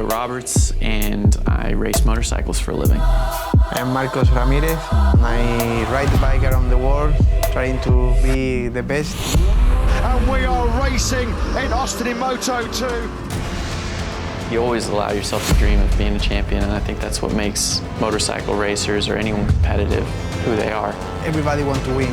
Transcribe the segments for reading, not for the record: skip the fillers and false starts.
Roberts, and I race motorcycles for a living. I'm Marcos Ramirez. I ride the bike around the world, trying to be the best. And we are racing in Austin in Moto 2. You always allow yourself to dream of being a champion, and I think that's what makes motorcycle racers or anyone competitive who they are. Everybody wants to win.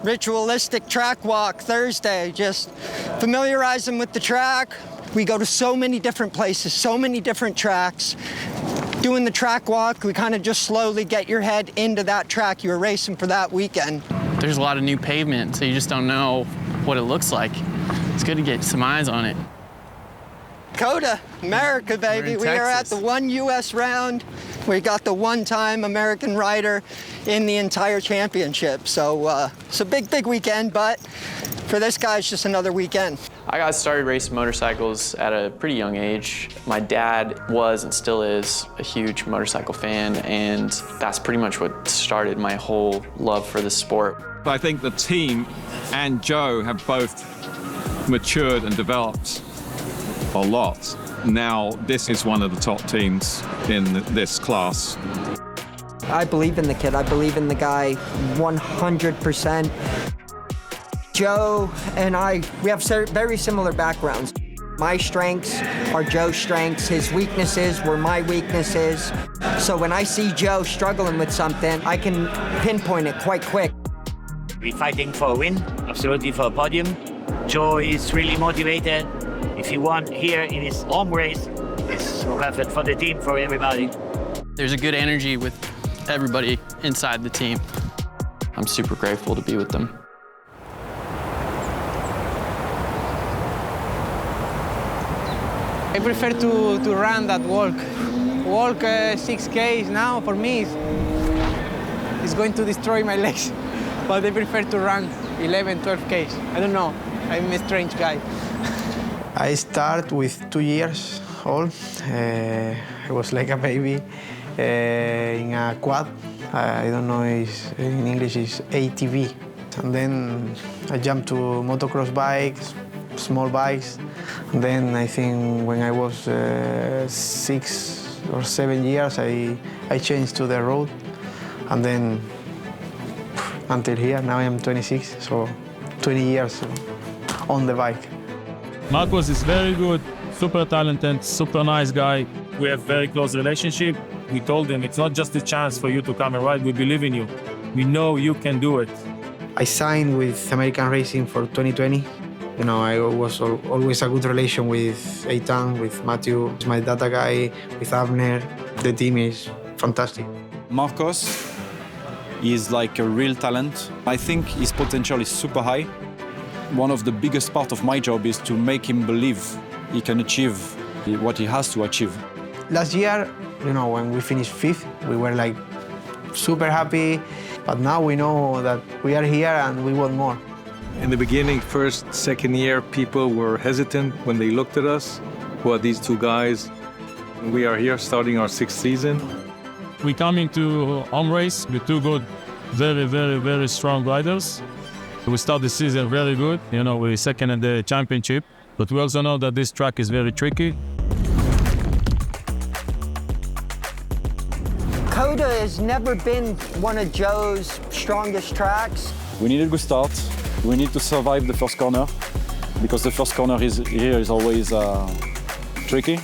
Ritualistic track walk Thursday, just familiarize them with the track. We go to so many different places, so many different tracks. Doing the track walk, we kind of just slowly get your head into that track you were racing for that weekend. There's a lot of new pavement, so you just don't know what it looks like. It's good to get some eyes on it. COTA, America, baby. We are at the one U.S. round. We got the one-time American rider in the entire championship. So it's a big, big weekend, but for this guy, it's just another weekend. I got started racing motorcycles at a pretty young age. My dad was and still is a huge motorcycle fan, and that's pretty much what started my whole love for the sport. I think the team and Joe have both matured and developed a lot. Now, this is one of the top teams in this class. I believe in the kid. I believe in the guy 100%. Joe and I, we have very similar backgrounds. My strengths are Joe's strengths. His weaknesses were my weaknesses. So when I see Joe struggling with something, I can pinpoint it quite quick. We're fighting for a win, absolutely for a podium. Joe is really motivated. If he won here in his home race, it's perfect for the team, for everybody. There's a good energy with everybody inside the team. I'm super grateful to be with them. I prefer to run than walk. Walk 6Ks now, for me, is going to destroy my legs. But I prefer to run 11, 12Ks. I don't know, I'm a strange guy. I start with 2 years old. I was like a baby in a quad. I don't know, in English it's ATV. And then I jumped to motocross bikes, small bikes. And then I think when I was 6 or 7 years, I changed to the road. And then until here, now I am 26, so 20 years on the bike. Marcos is very good, super talented, super nice guy. We have very close relationship. We told him it's not just a chance for you to come and ride, we believe in you. We know you can do it. I signed with American Racing for 2020. You know, I was always a good relation with Eitan, with Matthew, my data guy, with Abner. The team is fantastic. Marcos is like a real talent. I think his potential is super high. One of the biggest part of my job is to make him believe he can achieve what he has to achieve. Last year, you know, when we finished 5th, we were like super happy. But now we know that we are here and we want more. In the beginning, first, second year, people were hesitant when they looked at us. Who are these two guys? We are here starting our 6th season. We coming to home race with two good, very, very, very strong riders. We start the season very good, you know, we're second in the championship, but we also know that this track is very tricky. COTA has never been one of Joe's strongest tracks. We need a good start. We need to survive the first corner, because the first corner here is always tricky.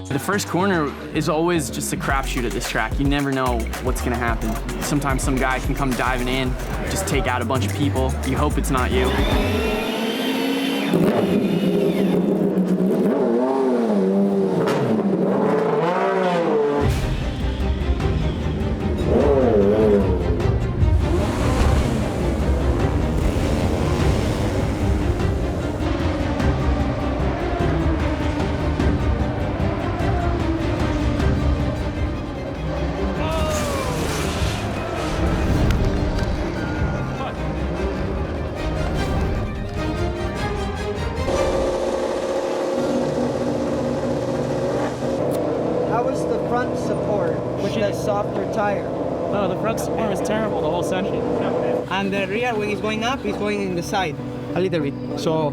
The first corner is always just a crapshoot at this track. You never know what's gonna happen. Sometimes some guy can come diving in, just take out a bunch of people. You hope it's not you. support with the softer tire. No, the front support was terrible the whole session. And the rear, when it's going up, it's going in the side a little bit. So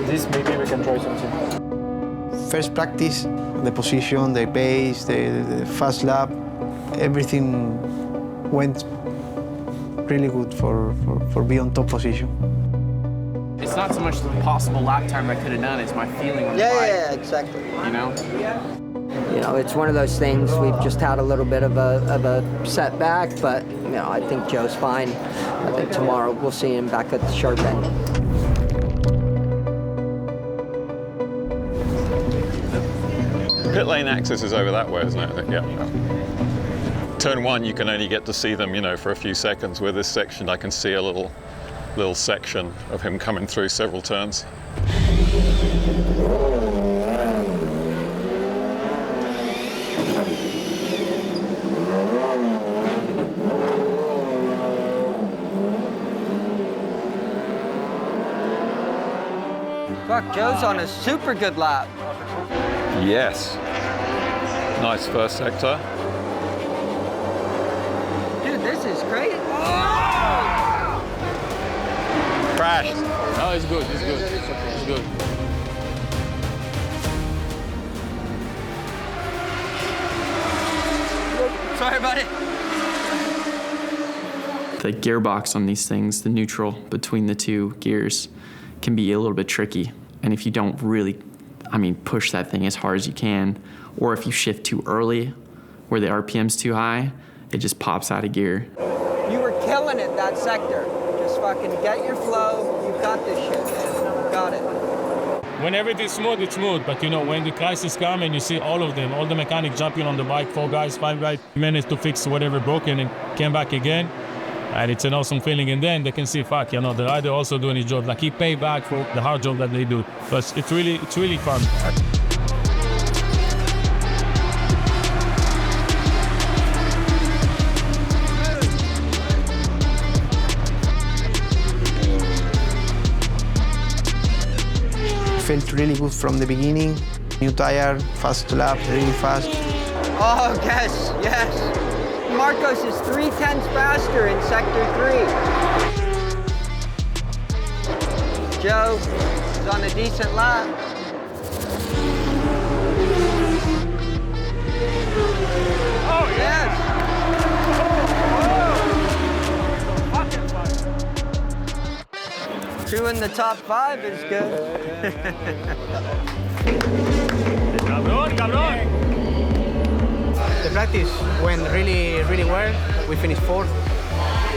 This maybe we can try something. First practice, the position, the pace, the fast lap, everything went really good for being on top position. It's not so much the possible lap time I could have done, it's my feeling on the bike. Yeah, exactly. You know? You know, it's one of those things, we've just had a little bit of a setback, but, you know, I think Joe's fine. I think tomorrow we'll see him back at the sharp end. Pit lane access is over that way, isn't it? I think, yeah. Turn 1, you can only get to see them, you know, for a few seconds. With this section, I can see a little section of him coming through several turns. Fuck, Joe's on a super good lap. Yes. Nice first sector. Dude, this is great. Crashed. Oh, it's good, it's good. It's good. Sorry about it. The gearbox on these things, the neutral between the two gears, can be a little bit tricky. And if you don't really, push that thing as hard as you can, or if you shift too early, where the RPM's too high, it just pops out of gear. You were killing it, that sector. Just fucking get your flow. You've got this shit, man. You got it. When everything's smooth, it's smooth. But you know, when the crisis comes and you see all of them, all the mechanics jumping on the bike, 4 guys, 5 guys, managed to fix whatever broken and came back again. And it's an awesome feeling. And then they can see, fuck, you know, the rider also doing his job. Like he paid back for the hard job that they do. But it's really fun. Felt really good from the beginning. New tire, fast lap, really fast. Oh, yes, yes. Marcos is 3/10 faster in sector 3. Joe is on a decent lap. Oh, yes. Oh. 2 in the top 5 is good. the practice went really well. We finished 4th.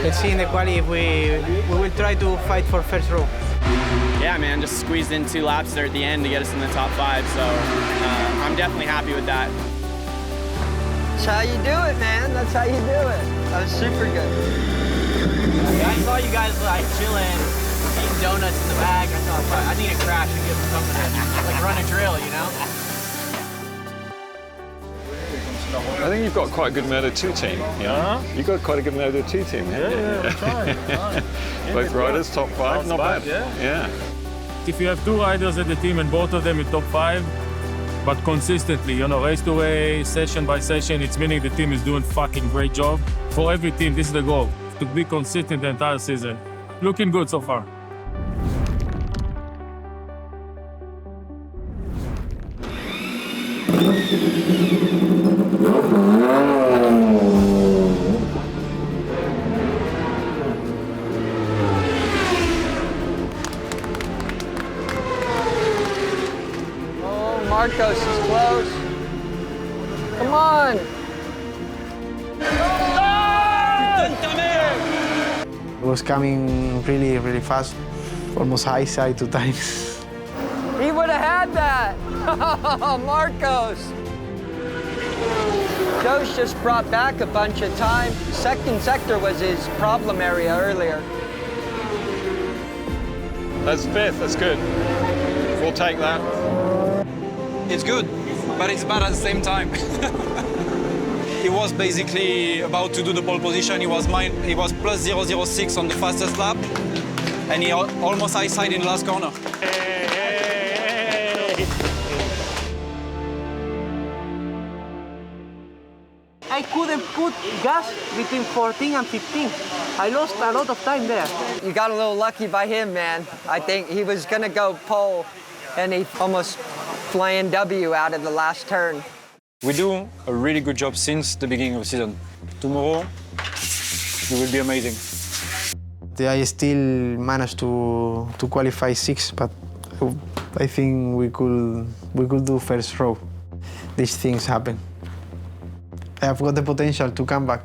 Let's see in the quali if we will try to fight for first row. Yeah, man, just squeezed in 2 laps there at the end to get us in the top 5, so I'm definitely happy with that. That's how you do it, man. That's how you do it. That was super good. Yeah, I saw you guys like chilling, eating donuts in the bag. I thought, I need to crash and give them something to like run a drill, you know? I think you've got quite a good Moto 2 team. Yeah, you've got quite a good Moto 2 team. Yeah, we're trying. Both riders, top 5, not bad. Yeah. If you have 2 riders at the team and both of them in top 5, but consistently, you know, race to race, session by session, it's meaning the team is doing fucking great job. For every team, this is the goal, to be consistent the entire season. Looking good so far. Marcos is close. Come on. It was coming really fast, almost high side 2 times. He would have had that. Marcos. Joe's just brought back a bunch of time. Second sector was his problem area earlier. That's 5th, that's good. We'll take that. It's good, but it's bad at the same time. He was basically about to do the pole position. He was plus 0.06 on the fastest lap, and he almost high side in the last corner. I couldn't put gas between 14 and 15. I lost a lot of time there. You got a little lucky by him, man. I think he was gonna go pole, and he almost flying W out of the last turn. We do a really good job since the beginning of the season. Tomorrow, it will be amazing. I still managed to qualify 6th, but I think we could do first row. These things happen. I have got the potential to come back.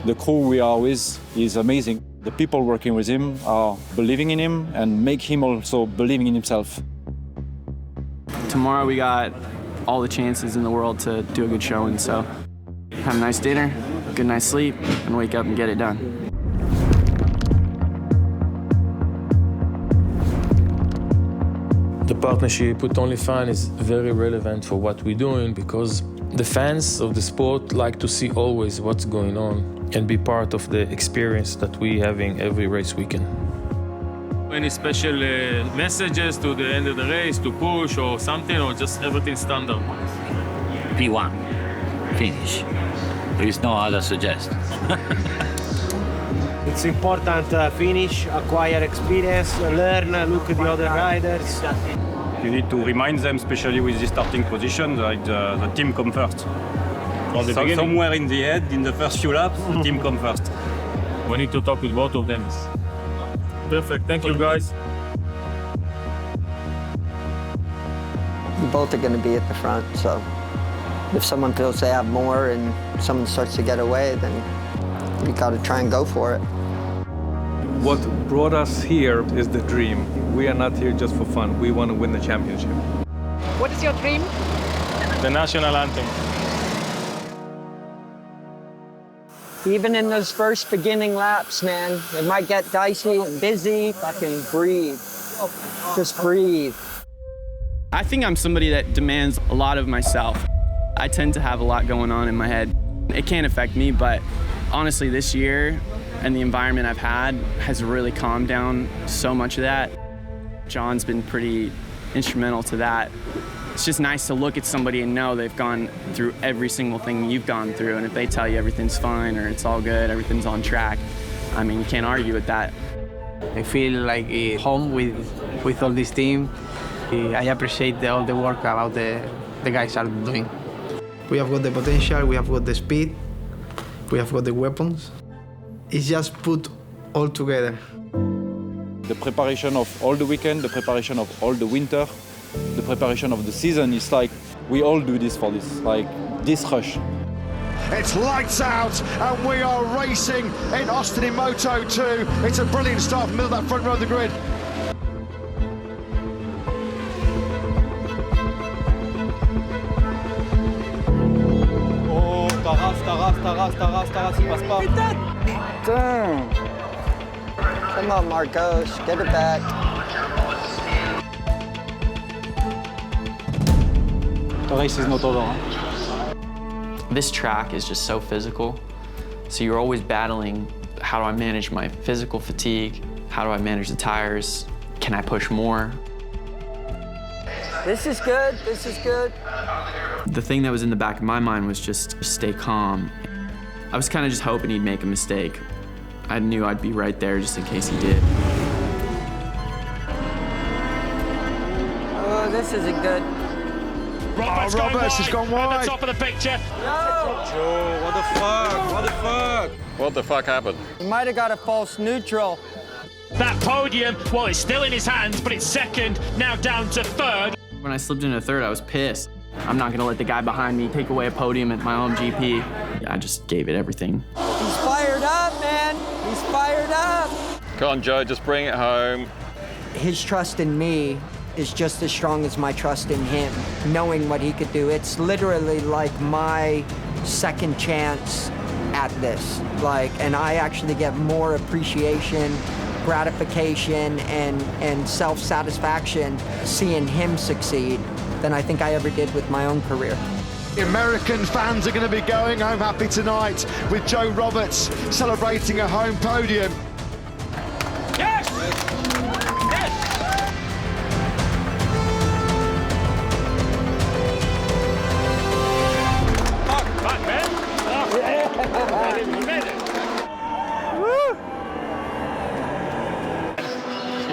The crew we are with is amazing. The people working with him are believing in him and make him also believing in himself. Tomorrow we got all the chances in the world to do a good showing, so have a nice dinner, good night's sleep, and wake up and get it done. The partnership with OnlyFans is very relevant for what we're doing because the fans of the sport like to see always what's going on and be part of the experience that we're having every race weekend. Any special messages to the end of the race to push or something, or just everything standard? P1, finish. There is no other suggestion. It's important finish, acquire experience, learn, look at the other riders. You need to remind them, especially with the starting position, that the team come first. Somewhere in the head, in the first few laps, the team come first. We need to talk with both of them. Perfect, thank you guys. You both are going to be at the front, so if someone feels they have more and someone starts to get away, then we got to try and go for it. What brought us here is the dream. We are not here just for fun. We want to win the championship. What is your dream? The national anthem. Even in those first beginning laps, man, it might get dicey and busy. Fucking breathe. Just breathe. I think I'm somebody that demands a lot of myself. I tend to have a lot going on in my head. It can't affect me, but honestly, this year and the environment I've had has really calmed down so much of that. John's been pretty instrumental to that. It's just nice to look at somebody and know they've gone through every single thing you've gone through, and if they tell you everything's fine or it's all good, everything's on track, I mean, you can't argue with that. I feel like home with all this team. I appreciate all the work about the guys are doing. We have got the potential, we have got the speed, we have got the weapons. It's just put all together. The preparation of all the weekend, the preparation of all the winter, the preparation of the season, it's like we all do this for this, like this rush. It's lights out and we are racing in Austin in Moto 2. It's a brilliant start from the middle of that front row of the grid. Oh, Taras, il passe pas. Damn. Come on, Marcos, get it back. The race is not over. This track is just so physical, so you're always battling, how do I manage my physical fatigue? How do I manage the tires? Can I push more? This is good, this is good. The thing that was in the back of my mind was just stay calm. I was kind of just hoping he'd make a mistake. I knew I'd be right there just in case he did. Oh, this isn't good. Roberts has gone wide. At the top of the picture. No! Joe, what the fuck? What the fuck? What the fuck happened? He might have got a false neutral. That podium, well, it's still in his hands, but it's second, now down to third. When I slipped into third, I was pissed. I'm not gonna let the guy behind me take away a podium at my own GP. I just gave it everything. He's fired up, man. He's fired up. Come on, Joe, just bring it home. His trust in me is just as strong as my trust in him, knowing what he could do. It's literally like my second chance at this. And I actually get more appreciation, gratification, and self-satisfaction seeing him succeed than I think I ever did with my own career. The American fans are going to be going home happy tonight with Joe Roberts celebrating a home podium. Yes! Yes! Back, man.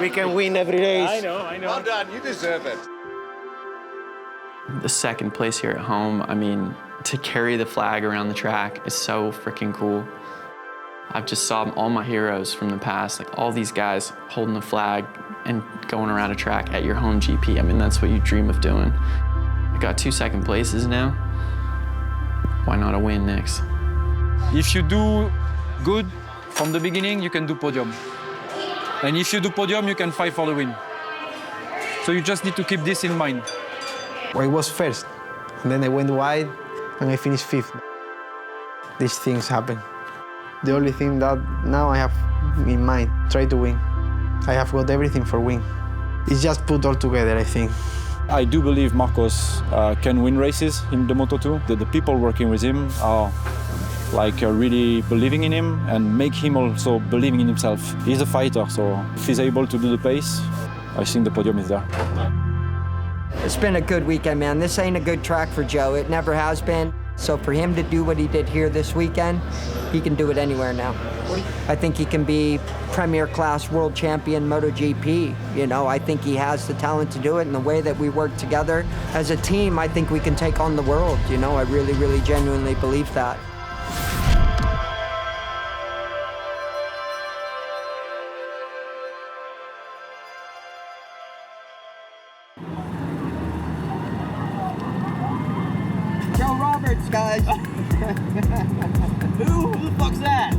we can win every race. I know. Well done, you deserve it. The second place here at home, I mean, to carry the flag around the track is so freaking cool. I've just saw all my heroes from the past, like all these guys holding the flag and going around a track at your home GP. I mean, that's what you dream of doing. I got 2 second places now. Why not a win next? If you do good from the beginning, you can do podium. And if you do podium, you can fight for the win. So you just need to keep this in mind. I was first, and then I went wide, and I finished 5th. These things happen. The only thing that now I have in mind, try to win. I have got everything for win. It's just put all together, I think. I do believe Marcos can win races in the Moto2. The people working with him are really believing in him and make him also believing in himself. He's a fighter, so if he's able to do the pace, I think the podium is there. It's been a good weekend, man. This ain't a good track for Joe. It never has been. So for him to do what he did here this weekend, he can do it anywhere now. I think he can be premier class world champion MotoGP. You know, I think he has the talent to do it, and the way that we work together as a team, I think we can take on the world. You know, I really, really genuinely believe that. Joe Roberts, guys. Who the fuck's that?